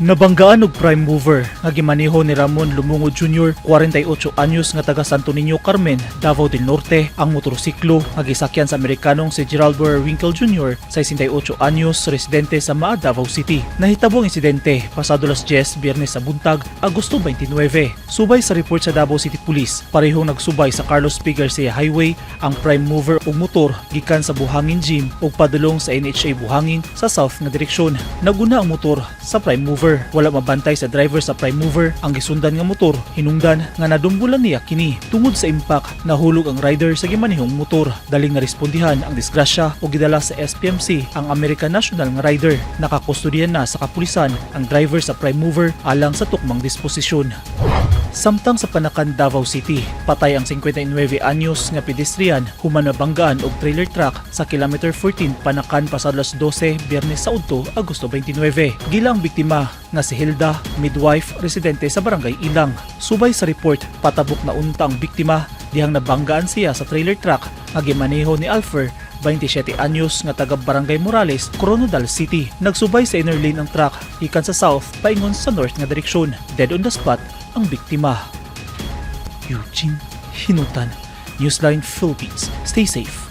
Nabanggaan og prime mover nga gimaneho ni Ramon Lumungo Jr., 48 anyos nga taga Santo Niño, Carmen, Davao del Norte, ang motorsiklo nga gisakyan sa Amerikanong si Gerald Winkle Jr., 68 anyos, residente sa Davao City. Nahitabo ang insidente pasado las 10 Biyernes sa buntag, Agosto 29. Subay sa report sa Davao City Police, parehong nagsubay sa Carlos P. Garcia Highway ang prime mover og motor gikan sa Buhangin Gym ug padulong sa NHA Buhangin sa south nga direksyon. Naguna ang motor sa prime mover. Wala mabantay sa driver sa prime mover. Ang gisundan nga motor hinungdan nga nadumbulan niya kini. Tungod sa impact, nahulog ang rider sa gimanehong motor. Daling narespondihan ang disgrasya o gidala sa SPMC ang American National nga rider. Nakakustodiyan na sa kapulisan ang driver sa prime mover alang sa tukmang disposisyon. Samtang sa Panacan, Davao City, patay ang 59 anyos nga pedestrian human nabanggaan og trailer truck sa kilometer 14 Panacan pasado las 12 Biyernes sa udto, Agosto 29. Gila ang biktima nga si Hilda, midwife, residente sa barangay Ilang. Subay sa report, patabok na unta ang biktima dihang nabanggaan siya sa trailer truck nga gimaneho ni Alfer, 27 anyos nga taga Barangay Morales, Coronadal City. Nagsubay sa inner lane ang truck ikan sa south paingon sa north nga direksyon. Dead on the spot ang biktima. Eugene Hinutan, Newsline Philippines. Stay safe.